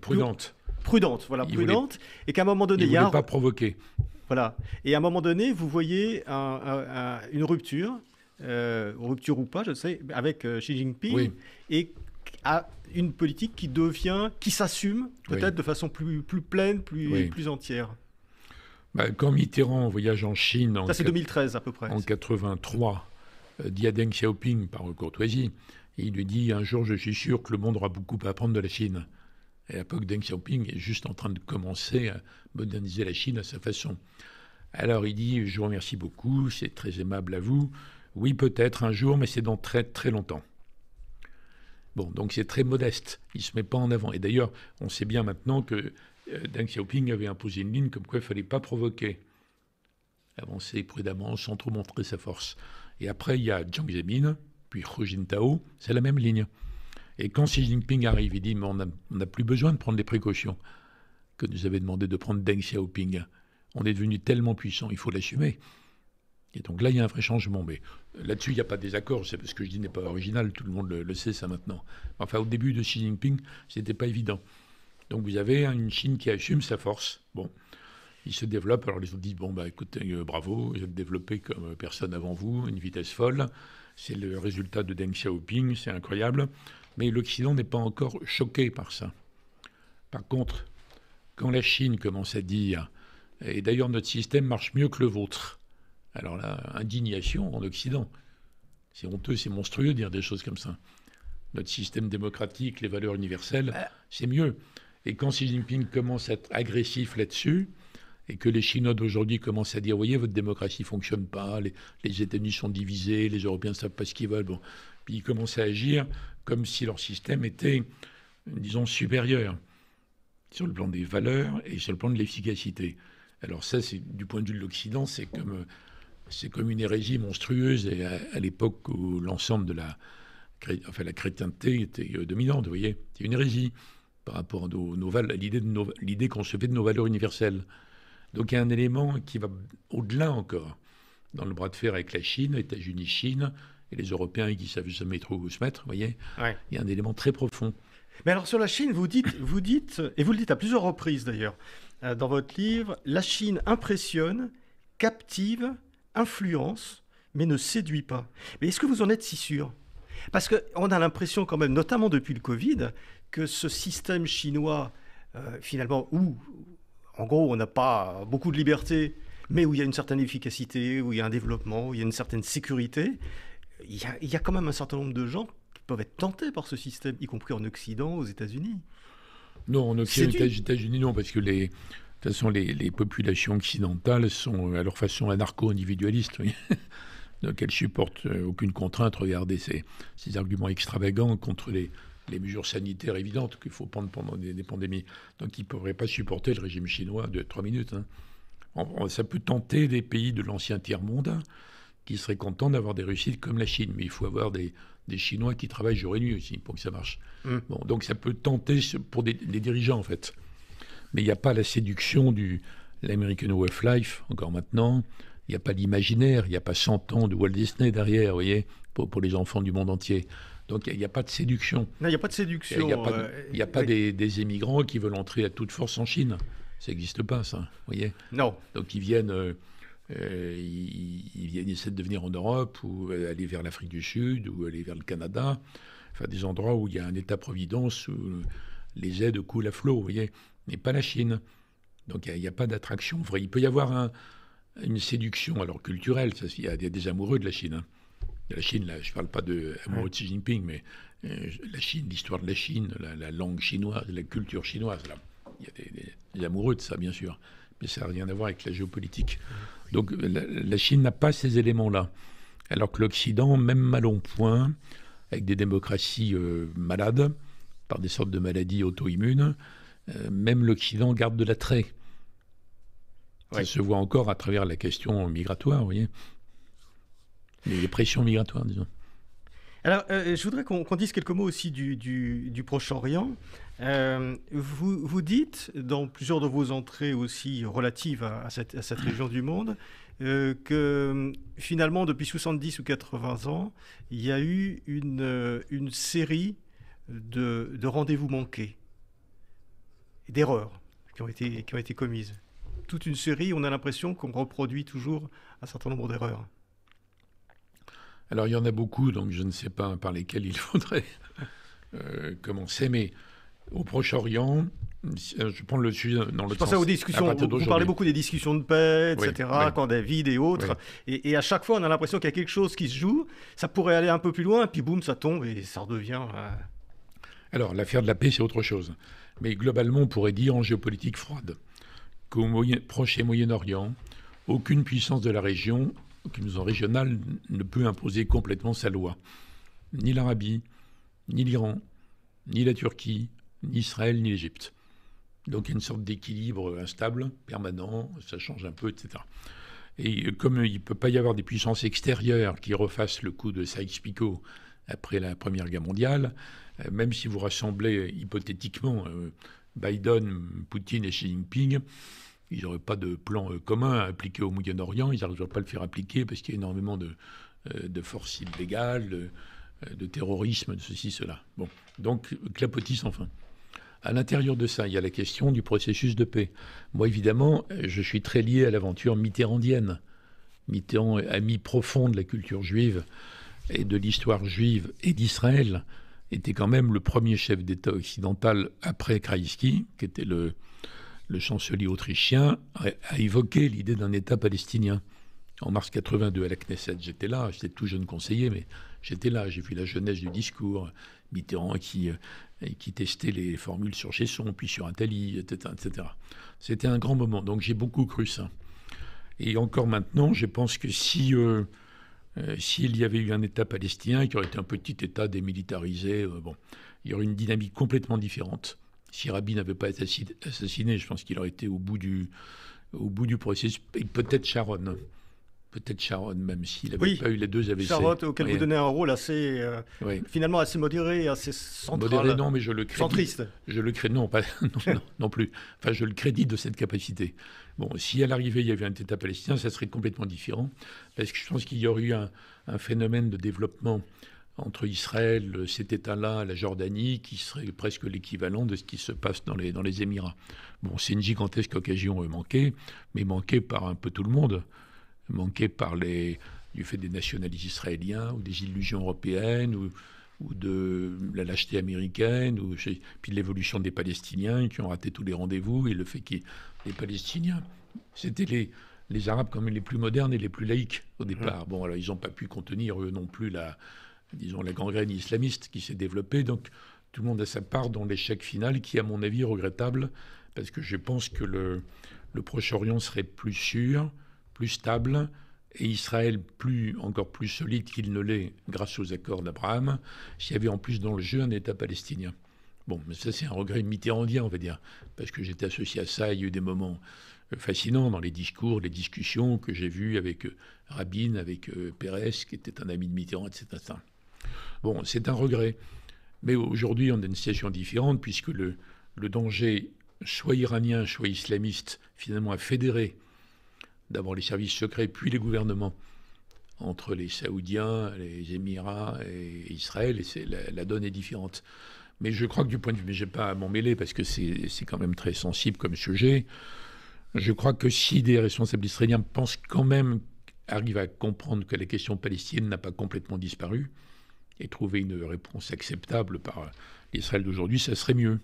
prudente. Prudente, voilà, prudente. Et qu'à un moment donné... Il ne voulait pas provoquer. Voilà. Et à un moment donné, vous voyez une rupture, rupture ou pas, je sais, avec Xi Jinping, oui. Et à une politique qui s'assume peut-être de façon plus pleine, plus entière. Quand Mitterrand voyage en Chine... Ça, c'est 2013 à peu près. En 83, dit à Deng Xiaoping, par courtoisie, il lui dit « Un jour, je suis sûr que le monde aura beaucoup à apprendre de la Chine ». Et à l'époque, Deng Xiaoping est juste en train de commencer à moderniser la Chine à sa façon. Alors il dit « Je vous remercie beaucoup, c'est très aimable à vous. Oui, peut-être un jour, mais c'est dans très très longtemps. » Bon, donc c'est très modeste, il ne se met pas en avant. Et d'ailleurs, on sait bien maintenant que Deng Xiaoping avait imposé une ligne comme quoi il ne fallait pas provoquer. Avancer prudemment, sans trop montrer sa force. Et après, il y a Jiang Zemin, puis Hu Jintao, c'est la même ligne. Et quand Xi Jinping arrive, il dit « Mais on n'a plus besoin de prendre les précautions que nous avait demandé de prendre Deng Xiaoping. On est devenu tellement puissant, il faut l'assumer. » Et donc là, il y a un vrai changement. Mais là-dessus, il n'y a pas de désaccord. C'est parce que je dis n'est pas original. Tout le monde le sait, ça, maintenant. Enfin, au début de Xi Jinping, ce n'était pas évident. Donc vous avez une Chine qui assume sa force. Bon, il se développe. Alors les autres disent, bon, écoutez, bravo, vous êtes développé comme personne avant vous, une vitesse folle. C'est le résultat de Deng Xiaoping, c'est incroyable. Mais l'Occident n'est pas encore choqué par ça. Par contre, quand la Chine commence à dire, et d'ailleurs notre système marche mieux que le vôtre, alors là, indignation en Occident. C'est honteux, c'est monstrueux de dire des choses comme ça. Notre système démocratique, les valeurs universelles, c'est mieux. Et quand Xi Jinping commence à être agressif là-dessus, et que les Chinois d'aujourd'hui commencent à dire, voyez, votre démocratie ne fonctionne pas, les États-Unis sont divisés, les Européens ne savent pas ce qu'ils veulent. Bon. Puis ils commencent à agir comme si leur système était, disons, supérieur, sur le plan des valeurs et sur le plan de l'efficacité. Alors ça, c'est, du point de vue de l'Occident, c'est comme une hérésie monstrueuse, et à l'époque où l'ensemble de la chrétienté était dominante, vous voyez. C'est une hérésie par rapport à l'idée qu'on se fait de nos valeurs universelles. Donc il y a un élément qui va au-delà encore, dans le bras de fer avec la Chine, États-Unis, Chine, et les Européens qui savent jamais trop où se mettre, vous voyez. Ouais. Il y a un élément très profond. Mais alors sur la Chine, vous dites, et vous le dites à plusieurs reprises d'ailleurs, dans votre livre, la Chine impressionne, captive, influence, mais ne séduit pas. Mais est-ce que vous en êtes si sûr ? Parce qu'on a l'impression quand même, notamment depuis le Covid, que ce système chinois, finalement, où, en gros, on n'a pas beaucoup de liberté, mais où il y a une certaine efficacité, où il y a un développement, où il y a une certaine sécurité, il y a quand même un certain nombre de gens qui peuvent être tentés par ce système, y compris en Occident, aux États-Unis. Non, en Occident, aux États-Unis, non, parce que de toute façon, les populations occidentales sont à leur façon anarcho-individualistes. Oui. Donc elles ne supportent aucune contrainte. Regardez ces arguments extravagants contre les mesures sanitaires évidentes qu'il faut prendre pendant des pandémies. Donc ils ne pourraient pas supporter le régime chinois de 3 minutes. Hein. Ça peut tenter des pays de l'ancien tiers-monde qui seraient contents d'avoir des réussites comme la Chine. Mais il faut avoir des Chinois qui travaillent jour et nuit aussi pour que ça marche. Bon, donc ça peut tenter pour des dirigeants, en fait. Mais il n'y a pas la séduction de l'American Way of Life, encore maintenant. Il n'y a pas l'imaginaire, il n'y a pas 100 ans de Walt Disney derrière, vous voyez, pour les enfants du monde entier. Donc il n'y a pas de séduction. Non, il n'y a pas de séduction. Il n'y a pas des émigrants qui veulent entrer à toute force en Chine. Ça n'existe pas, ça, vous voyez. Non. Donc ils viennent, ils essaient de devenir en Europe, ou aller vers l'Afrique du Sud, ou aller vers le Canada, enfin des endroits où il y a un État-providence, où les aides coulent à flot, vous voyez, mais pas la Chine. Donc il n'y a pas d'attraction vraie. Il peut y avoir une séduction, alors culturelle, il y a des amoureux de la Chine. De la Chine, là, je ne parle pas d'amoureux de Xi Jinping, mais la Chine, l'histoire de la Chine, la langue chinoise, la culture chinoise, là. Il y a des amoureux de ça, bien sûr, mais ça n'a rien à voir avec la géopolitique. Donc la Chine n'a pas ces éléments-là, alors que l'Occident, même mal en point, avec des démocraties malades, par des sortes de maladies auto-immunes, même l'Occident garde de l'attrait. Ça se voit encore à travers la question migratoire, vous voyez. Les pressions migratoires, disons. Alors, je voudrais qu'on dise quelques mots aussi du Proche-Orient. Vous dites, dans plusieurs de vos entrées aussi relatives à cette région du monde, que finalement, depuis 70 ou 80 ans, il y a eu une série de rendez-vous manqués, d'erreurs qui ont été commises. Toute une série, on a l'impression qu'on reproduit toujours un certain nombre d'erreurs. Alors, il y en a beaucoup, donc je ne sais pas par lesquels il faudrait commencer, mais au Proche-Orient, je prends le sujet dans le sens... Je pense aux discussions, vous parlez beaucoup des discussions de paix, etc., Camp David et autres, et à chaque fois, on a l'impression qu'il y a quelque chose qui se joue, ça pourrait aller un peu plus loin, puis boum, ça tombe et ça redevient... Alors, l'affaire de la paix, c'est autre chose. Mais globalement, on pourrait dire en géopolitique froide qu'au Proche et Moyen-Orient, aucune puissance de la région, aucune zone régionale, ne peut imposer complètement sa loi. Ni l'Arabie, ni l'Iran, ni la Turquie, ni Israël, ni l'Égypte. Donc il y a une sorte d'équilibre instable, permanent, ça change un peu, etc. Et comme il ne peut pas y avoir des puissances extérieures qui refassent le coup de Sykes-Picot après la Première Guerre mondiale, même si vous rassemblez hypothétiquement Biden, Poutine et Xi Jinping, ils n'auraient pas de plan commun à appliquer au Moyen-Orient, ils n'arriveraient pas à le faire appliquer parce qu'il y a énormément de forces illégales, de terrorisme, de ceci, cela. Bon, donc clapotis sans fin. À l'intérieur de ça, il y a la question du processus de paix. Moi, évidemment, je suis très lié à l'aventure mitterrandienne. Mitterrand, ami profond de la culture juive et de l'histoire juive et d'Israël, était quand même le premier chef d'État occidental après Kreisky, qui était le chancelier autrichien, a évoqué l'idée d'un État palestinien. En mars 82 à la Knesset, j'étais là, j'étais tout jeune conseiller, mais j'étais là, j'ai vu la jeunesse du discours, Mitterrand qui testait les formules sur Chesson, puis sur Attali, etc., etc. C'était un grand moment, donc j'ai beaucoup cru ça. Et encore maintenant, je pense que s'il y avait eu un État palestinien qui aurait été un petit État démilitarisé, il y aurait une dynamique complètement différente. Si Rabin n'avait pas été assassiné, je pense qu'il aurait été au bout du processus. Et peut-être Sharon. Peut-être Sharon, même s'il n'avait pas eu les deux AVC. Sharon, auquel vous donnez un rôle assez, finalement assez modéré, assez central. Modéré, non, mais je le crédite. Centriste. Je le crédite, non, pas, non plus. Enfin, je le crédite de cette capacité. Bon, si à l'arrivée, il y avait un État palestinien, ça serait complètement différent. Parce que je pense qu'il y aurait eu un phénomène de développement entre Israël, cet État-là, la Jordanie, qui serait presque l'équivalent de ce qui se passe dans les Émirats. Bon, c'est une gigantesque occasion manquée, mais manquée par un peu tout le monde. Manquée par du fait des nationalistes israéliens, ou des illusions européennes, ou de la lâcheté américaine, puis de l'évolution des Palestiniens qui ont raté tous les rendez-vous, et le fait que les Palestiniens, c'était les Arabes comme les plus modernes et les plus laïques au départ. Bon, alors ils n'ont pas pu contenir, eux non plus, la gangrène islamiste qui s'est développée. Donc tout le monde a sa part dans l'échec final qui, à mon avis, est regrettable, parce que je pense que le Proche-Orient serait plus sûr, plus stable, et Israël encore plus solide qu'il ne l'est grâce aux accords d'Abraham, s'il y avait en plus dans le jeu un État palestinien. Bon, mais ça c'est un regret mitterrandien, on va dire, parce que j'étais associé à ça, il y a eu des moments fascinants dans les discours, les discussions que j'ai vues avec Rabin, avec Pérez, qui était un ami de Mitterrand, etc. Bon, c'est un regret. Mais aujourd'hui, on a une situation différente, puisque le danger soit iranien, soit islamiste, finalement a fédéré d'abord les services secrets, puis les gouvernements, entre les Saoudiens, les Émirats et Israël, et la donne est différente. Mais je crois que du point de vue, mais je n'ai pas à m'en mêler parce que c'est quand même très sensible comme sujet, je crois que si des responsables israéliens pensent quand même, arrivent à comprendre que la question palestinienne n'a pas complètement disparu, et trouver une réponse acceptable par l'Israël d'aujourd'hui, ça serait mieux.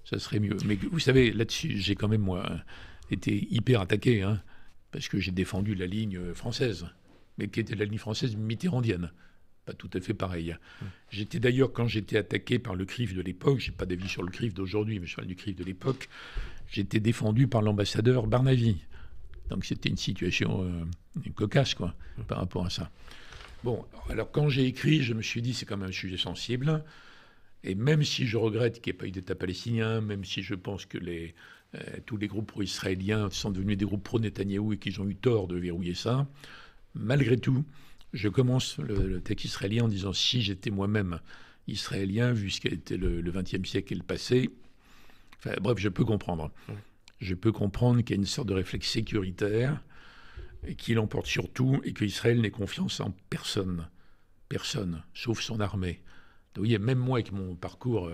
Ça serait mieux. Mais vous savez, là-dessus, j'ai quand même, moi, été hyper attaqué, hein, parce que j'ai défendu la ligne française, mais qui était la ligne française mitterrandienne. Pas tout à fait pareil. J'étais d'ailleurs, quand j'étais attaqué par le CRIF de l'époque, je n'ai pas d'avis sur le CRIF d'aujourd'hui, mais je parle du CRIF de l'époque, j'étais défendu par l'ambassadeur Barnavi. Donc c'était une situation cocasse, quoi, par rapport à ça. Bon, alors quand j'ai écrit, je me suis dit, c'est quand même un sujet sensible. Et même si je regrette qu'il n'y ait pas eu d'État palestinien, même si je pense que tous les groupes pro-israéliens sont devenus des groupes pro-Netanyahou et qu'ils ont eu tort de verrouiller ça, malgré tout, je commence le texte israélien en disant, si j'étais moi-même israélien, vu ce qu'a été le XXe siècle et le passé, enfin, bref, je peux comprendre. Je peux comprendre qu'il y a une sorte de réflexe sécuritaire qui l'emporte sur tout et qu'Israël n'ait confiance en personne. Personne, sauf son armée. Vous voyez, même moi, avec mon parcours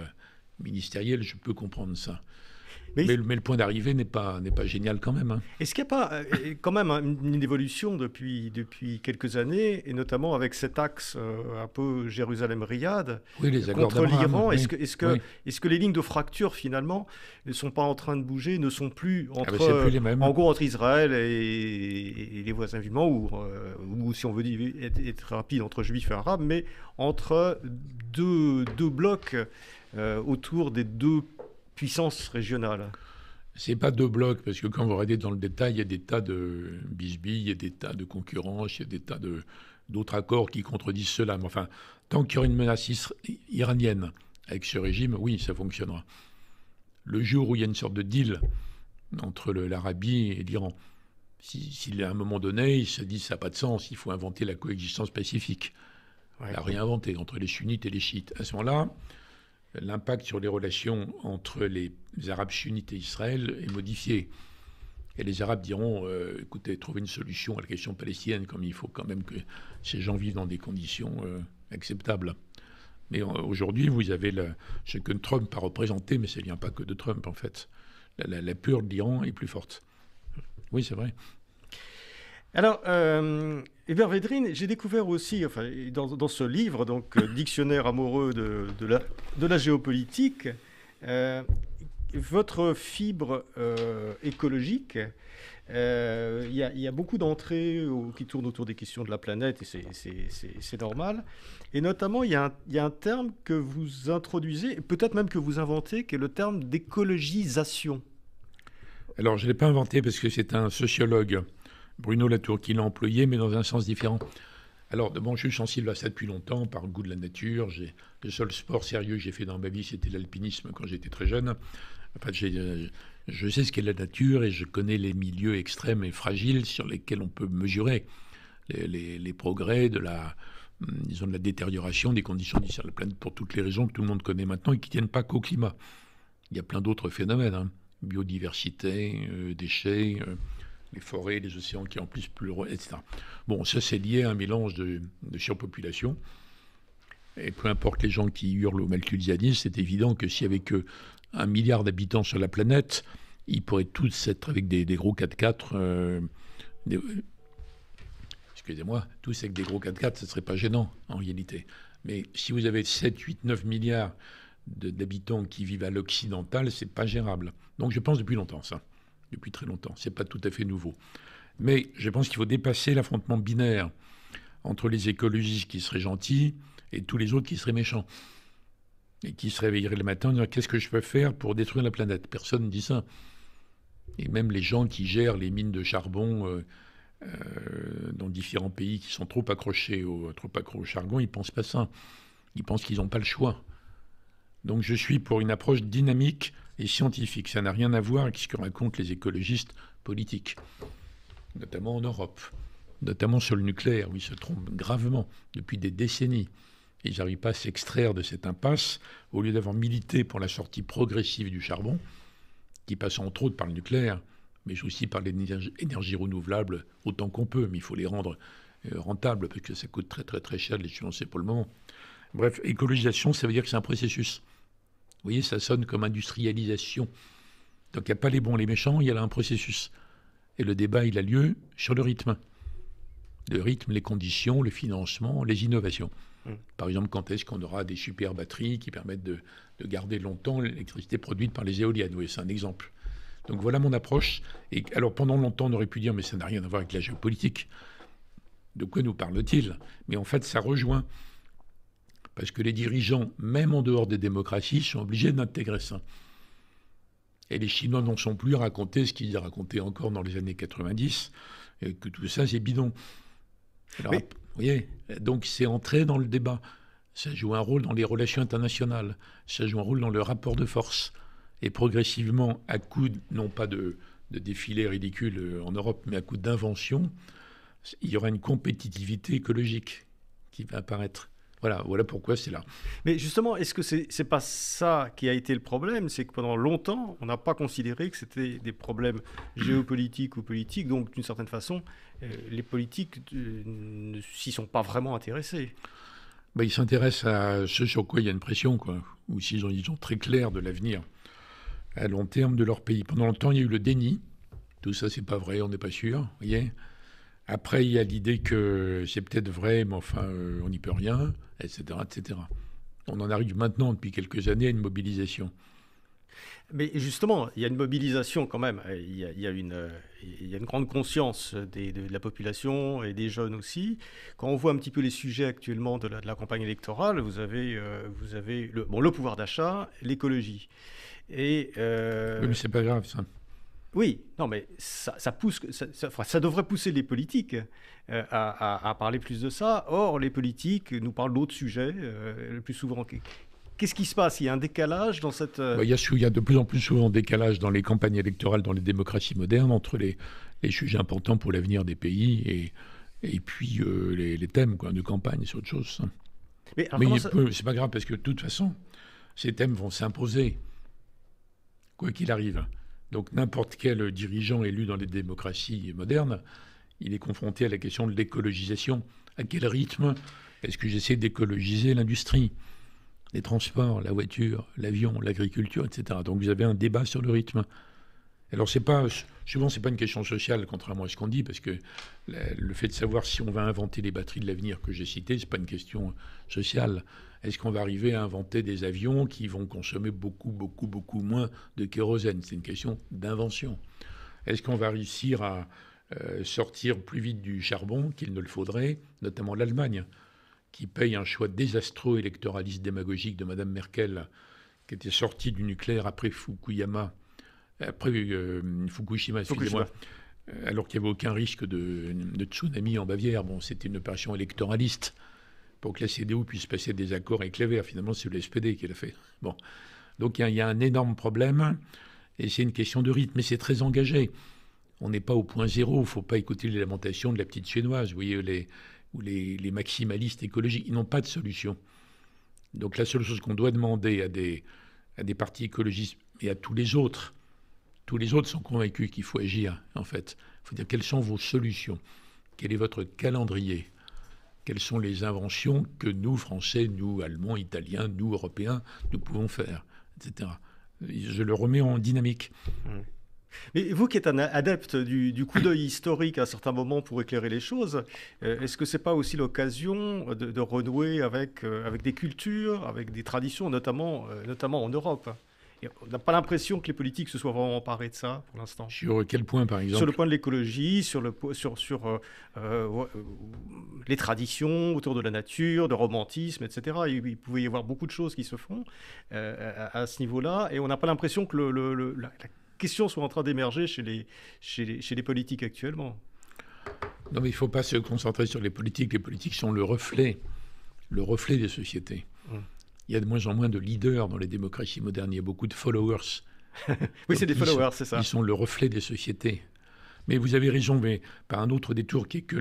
ministériel, je peux comprendre ça. Mais le point d'arrivée n'est pas génial quand même. Hein. Est-ce qu'il n'y a pas quand même une évolution depuis quelques années, et notamment avec cet axe un peu Jérusalem-Riyad contre l'Iran? Oui. Est-ce que les lignes de fracture, finalement, ne sont pas en train de bouger, ne sont plus entre, c'est plus les mêmes. En gros, entre Israël et les voisins musulmans, ou si on veut être rapide, entre juifs et arabes, mais entre deux blocs autour des deux puissance régionale? C'est pas deux blocs, parce que quand vous regardez dans le détail, il y a des tas de bisbilles, il y a des tas de concurrences, il y a des tas d'autres accords qui contredisent cela. Mais enfin, tant qu'il y aura une menace iranienne avec ce régime, oui, ça fonctionnera. Le jour où il y a une sorte de deal entre l'Arabie et l'Iran, si à un moment donné, ils se disent ça n'a pas de sens, il faut inventer la coexistence pacifique. Ouais. Il n'a rien inventé entre les sunnites et les chiites. À ce moment-là, l'impact sur les relations entre les Arabes sunnites et Israël est modifié. Et les Arabes diront, écoutez, trouvez une solution à la question palestinienne, comme il faut quand même que ces gens vivent dans des conditions acceptables. Mais aujourd'hui, vous avez ce que Trump a représenté, mais ça ne vient pas que de Trump, en fait. La peur de l'Iran est plus forte. Oui, c'est vrai. Alors, Hébert Védrine, j'ai découvert aussi, enfin, dans ce livre, donc Dictionnaire amoureux de la géopolitique, votre fibre écologique. Il y a beaucoup d'entrées qui tournent autour des questions de la planète, et c'est normal. Et notamment, il y a un terme que vous introduisez, peut-être même que vous inventez, qui est le terme d'écologisation. Alors, je ne l'ai pas inventé parce que c'est un sociologue, Bruno Latour, qui l'a employé, mais dans un sens différent. Alors, bon, je suis sensible à ça depuis longtemps, par le goût de la nature. Le seul sport sérieux que j'ai fait dans ma vie, c'était l'alpinisme quand j'étais très jeune. Enfin, je sais ce qu'est la nature et je connais les milieux extrêmes et fragiles sur lesquels on peut mesurer les progrès de la détérioration des conditions de vie sur la planète pour toutes les raisons que tout le monde connaît maintenant et qui ne tiennent pas qu'au climat. Il y a plein d'autres phénomènes, hein. Biodiversité, déchets, les forêts, les océans qui en plus pleurent, etc. Bon, ça c'est lié à un mélange de surpopulation. Et peu importe les gens qui hurlent au malthusianisme, c'est évident que s'il n'y avait que 1 milliard d'habitants sur la planète, ils pourraient tous être avec des gros 4x4. Excusez-moi, tous avec des gros 4x4, ce ne serait pas gênant en réalité. Mais si vous avez 7, 8, 9 milliards d'habitants qui vivent à l'occidental, c'est pas gérable. Donc je pense depuis longtemps ça. Depuis très longtemps. C'est pas tout à fait nouveau. Mais je pense qu'il faut dépasser l'affrontement binaire entre les écologistes qui seraient gentils et tous les autres qui seraient méchants. Et qui se réveilleraient le matin en disant qu'est-ce que je peux faire pour détruire la planète? Personne ne dit ça. Et même les gens qui gèrent les mines de charbon dans différents pays qui sont trop accrochés au charbon, ils ne pensent pas ça. Ils pensent qu'ils n'ont pas le choix. Donc je suis pour une approche dynamique et scientifique. Ça n'a rien à voir avec ce que racontent les écologistes politiques, notamment en Europe, notamment sur le nucléaire, où ils se trompent gravement depuis des décennies. Ils n'arrivent pas à s'extraire de cette impasse. Au lieu d'avoir milité pour la sortie progressive du charbon, qui passe entre autres par le nucléaire, mais aussi par les énergies renouvelables autant qu'on peut, mais il faut les rendre rentables, parce que ça coûte très très très cher de les financer pour le moment. Bref, écologisation, ça veut dire que c'est un processus. Vous voyez, ça sonne comme industrialisation. Donc il n'y a pas les bons, les méchants, il y a là un processus. Et le débat, il a lieu sur le rythme. Le rythme, les conditions, le financement, les innovations. Par exemple, quand est-ce qu'on aura des super batteries qui permettent de garder longtemps l'électricité produite par les éoliennes? Oui, c'est un exemple. Donc voilà mon approche. Et alors pendant longtemps, on aurait pu dire, mais ça n'a rien à voir avec la géopolitique. De quoi nous parle-t-il? Mais en fait, ça rejoint. Parce que les dirigeants, même en dehors des démocraties, sont obligés d'intégrer ça. Et les Chinois n'en sont plus à raconter ce qu'ils racontaient encore dans les années 90, que tout ça, c'est bidon. Alors, vous voyez, donc c'est entré dans le débat. Ça joue un rôle dans les relations internationales. Ça joue un rôle dans le rapport de force. Et progressivement, à coup, non pas de défilés ridicules en Europe, mais à coup d'invention, il y aura une compétitivité écologique qui va apparaître. Voilà pourquoi c'est là. Mais justement, est-ce que c'est pas ça qui a été le problème? C'est que pendant longtemps, on n'a pas considéré que c'était des problèmes géopolitiques ou politiques. Donc, d'une certaine façon, les politiques ne s'y sont pas vraiment intéressés. Ils s'intéressent à ce sur quoi il y a une pression, quoi. Ou s'ils ont très clair de l'avenir à long terme de leur pays. Pendant longtemps, il y a eu le déni. Tout ça, c'est pas vrai, on n'est pas sûr. Vous voyez. Après, il y a l'idée que c'est peut-être vrai, mais enfin, on n'y peut rien, etc., etc. On en arrive maintenant, depuis quelques années, à une mobilisation. Mais justement, il y a une mobilisation quand même. Il y a une grande conscience de la population et des jeunes aussi. Quand on voit un petit peu les sujets actuellement de la campagne électorale, vous avez le pouvoir d'achat, l'écologie. Oui, mais c'est pas grave, ça. Oui, non, mais ça pousse, ça devrait pousser les politiques à parler plus de ça. Or, les politiques nous parlent d'autres sujets le plus souvent. Qu'est-ce qui se passe? Il y a un décalage dans cette... Il y a de plus en plus souvent un décalage dans les campagnes électorales, dans les démocraties modernes, entre les sujets importants pour l'avenir des pays et puis les thèmes de campagne, c'est autre chose. Mais c'est pas grave, parce que de toute façon, ces thèmes vont s'imposer, quoi qu'il arrive. Donc n'importe quel dirigeant élu dans les démocraties modernes, il est confronté à la question de l'écologisation. À quel rythme est-ce que j'essaie d'écologiser l'industrie, les transports, la voiture, l'avion, l'agriculture, etc. Donc vous avez un débat sur le rythme. Alors souvent, c'est pas une question sociale, contrairement à ce qu'on dit, parce que le fait de savoir si on va inventer les batteries de l'avenir que j'ai citées, c'est pas une question sociale. Est-ce qu'on va arriver à inventer des avions qui vont consommer beaucoup, beaucoup, beaucoup moins de kérosène? C'est une question d'invention. Est-ce qu'on va réussir à sortir plus vite du charbon qu'il ne le faudrait, notamment l'Allemagne, qui paye un choix désastreux électoraliste démagogique de Mme Merkel, qui était sortie du nucléaire après Fukushima, excusez-moi, alors qu'il n'y avait aucun risque de tsunami en Bavière. Bon, c'était une opération électoraliste pour que la CDU puisse passer des accords avec les Verts. Finalement, c'est le SPD qui l'a fait. Bon. Donc il y a un énorme problème, et c'est une question de rythme, mais c'est très engagé. On n'est pas au point zéro, il ne faut pas écouter les lamentations de la petite Chinoise, vous voyez, les maximalistes écologiques, ils n'ont pas de solution. Donc la seule chose qu'on doit demander à des partis écologistes et à tous les autres sont convaincus qu'il faut agir, en fait. Il faut dire quelles sont vos solutions, quel est votre calendrier, quelles sont les inventions que nous, Français, nous, Allemands, Italiens, nous, Européens, nous pouvons faire, etc. Je le remets en dynamique. Mais vous qui êtes un adepte du coup d'œil historique à certains moments pour éclairer les choses, est-ce que ce n'est pas aussi l'occasion de renouer avec des cultures, avec des traditions, notamment en Europe? Et on n'a pas l'impression que les politiques se soient vraiment emparés de ça pour l'instant. Sur quel point, par exemple? Sur le point de l'écologie, sur les traditions autour de la nature, de romantisme, etc. Il pouvait y avoir beaucoup de choses qui se font à ce niveau-là, et on n'a pas l'impression que la question soit en train d'émerger chez les politiques actuellement. Non, mais il ne faut pas se concentrer sur les politiques. Les politiques sont le reflet des sociétés. Il y a de moins en moins de leaders dans les démocraties modernes. Il y a beaucoup de followers. Oui, c'est des followers, c'est ça. Ils sont le reflet des sociétés. Mais vous avez raison, mais par un autre détour qui est que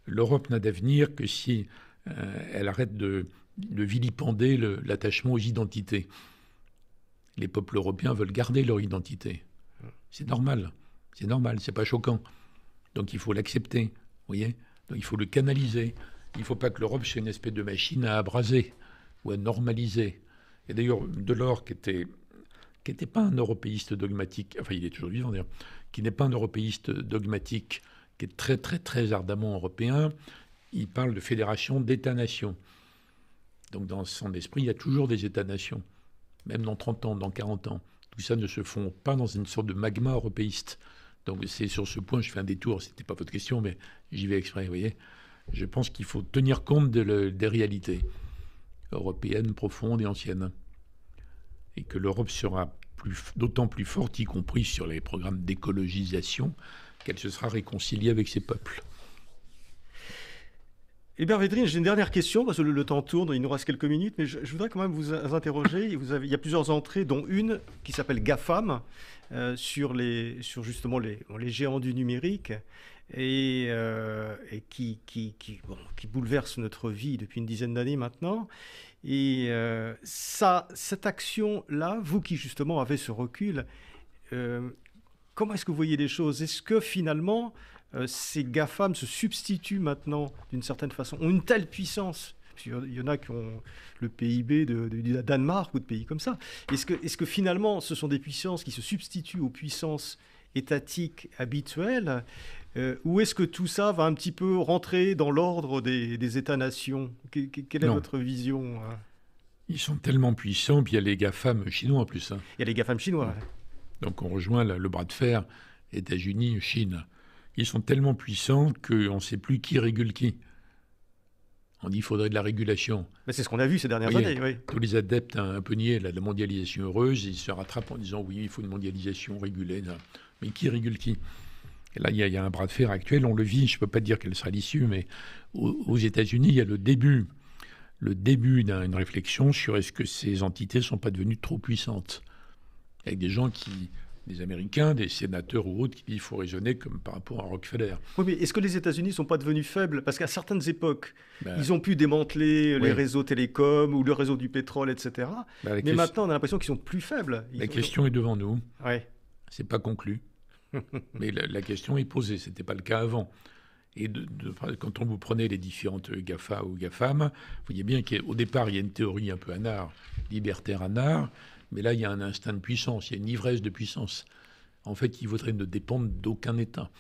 l'Europe n'a d'avenir que si elle arrête de vilipender l'attachement aux identités. Les peuples européens veulent garder leur identité. C'est normal, c'est pas choquant. Donc il faut l'accepter, vous voyez. Donc il faut le canaliser. Il ne faut pas que l'Europe soit une espèce de machine à abraser ou à normaliser. Et d'ailleurs, Delors, qui était pas un européiste dogmatique, enfin il est toujours vivant d'ailleurs, qui n'est pas un européiste dogmatique, qui est très très très ardemment européen, il parle de fédération d'États-nations. Donc dans son esprit, il y a toujours des États-nations, même dans 30 ans, dans 40 ans. Tout ça ne se fond pas dans une sorte de magma européiste. Donc c'est sur ce point, je fais un détour, ce n'était pas votre question, mais j'y vais exprès, vous voyez. Je pense qu'il faut tenir compte des réalités européennes profondes et anciennes. Et que l'Europe sera d'autant plus forte, y compris sur les programmes d'écologisation, qu'elle se sera réconciliée avec ses peuples. Hébert Védrine, j'ai une dernière question, parce que le temps tourne, il nous reste quelques minutes, mais je voudrais quand même vous interroger. Il y a plusieurs entrées, dont une qui s'appelle GAFAM, sur justement les géants du numérique, et qui bouleverse notre vie depuis une dizaine d'années maintenant. Et cette action-là, vous qui justement avez ce recul, comment est-ce que vous voyez les choses? Est-ce que finalement ces GAFAM se substituent maintenant d'une certaine façon, ont une telle puissance? Il y en a qui ont le PIB du Danemark ou de pays comme ça. Est-ce que finalement ce sont des puissances qui se substituent aux puissances étatiques habituelles, ou est-ce que tout ça va un petit peu rentrer dans l'ordre des États-nations? Quelle est votre vision? Ils sont tellement puissants, puis il y a les GAFAM chinois en plus. Il y a les GAFAM chinois. Donc on rejoint le bras de fer États-Unis-Chine. Ils sont tellement puissants qu'on ne sait plus qui régule qui. On dit qu'il faudrait de la régulation. Mais c'est ce qu'on a vu ces dernières années. Oui. Tous les adeptes un peu niais de la mondialisation heureuse, ils se rattrapent en disant oui, il faut une mondialisation régulée. Non. Mais qui régule qui? Et là, il y a un bras de fer actuel, on le vit, je ne peux pas dire quelle sera l'issue, mais aux États-Unis, il y a le début d'une réflexion sur est-ce que ces entités ne sont pas devenues trop puissantes. Avec des Américains, des sénateurs ou autres qui disent qu'il faut raisonner comme par rapport à Rockefeller. Oui, mais est-ce que les États-Unis ne sont pas devenus faibles? Parce qu'à certaines époques, ils ont pu démanteler les réseaux télécoms ou le réseau du pétrole, etc. Mais maintenant, on a l'impression qu'ils sont plus faibles. La question est devant nous. Ouais. C'est pas conclu. Mais la question est posée. Ce n'était pas le cas avant. Et quand on vous prenait les différentes GAFA ou GAFAM, vous voyez bien qu'au départ, il y a une théorie un peu anard, libertaire anard. Mais là, il y a un instinct de puissance, il y a une ivresse de puissance. En fait, il faudrait ne dépendre d'aucun État.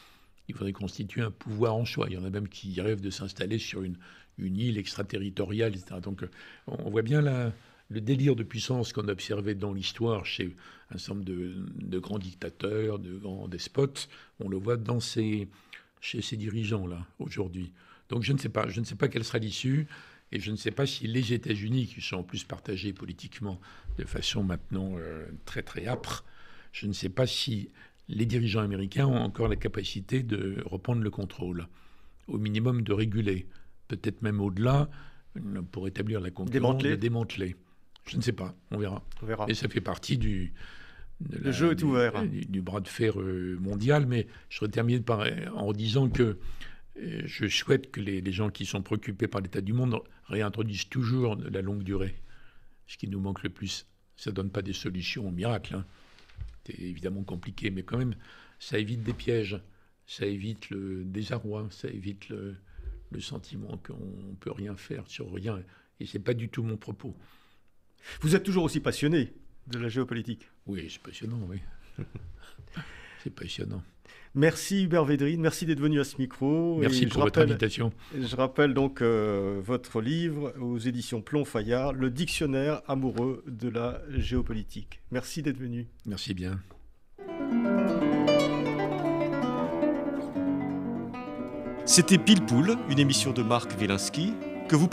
Il faudrait constituer un pouvoir en soi. Il y en a même qui rêvent de s'installer sur une île extraterritoriale, etc. Donc, on voit bien le délire de puissance qu'on a observé dans l'histoire chez un certain nombre de grands dictateurs, de grands despotes. On le voit chez ces dirigeants-là, aujourd'hui. Donc, je ne sais pas quelle sera l'issue. Et je ne sais pas si les États-Unis, qui sont en plus partagés politiquement de façon maintenant très très âpre, je ne sais pas si les dirigeants américains ont encore la capacité de reprendre le contrôle, au minimum de réguler, peut-être même au-delà, pour établir la concurrence, de démanteler. Je ne sais pas, on verra. Et ça fait partie le jeu est ouvert. Du bras de fer mondial, mais je serais terminé en disant que je souhaite que les gens qui sont préoccupés par l'état du monde réintroduisent toujours la longue durée. Ce qui nous manque le plus, ça ne donne pas des solutions miracles. C'est évidemment compliqué, mais quand même, ça évite des pièges, ça évite le désarroi, ça évite le sentiment qu'on ne peut rien faire sur rien. Et ce n'est pas du tout mon propos. Vous êtes toujours aussi passionné de la géopolitique? Oui, c'est passionnant, oui. C'est passionnant. Merci Hubert Védrine, merci d'être venu à ce micro. Merci pour votre invitation. Je rappelle donc votre livre aux éditions Plomb-Fayard, Le dictionnaire amoureux de la géopolitique. Merci d'être venu. Merci bien. C'était Pile Poule, une émission de Marc Wielinski, que vous pouvez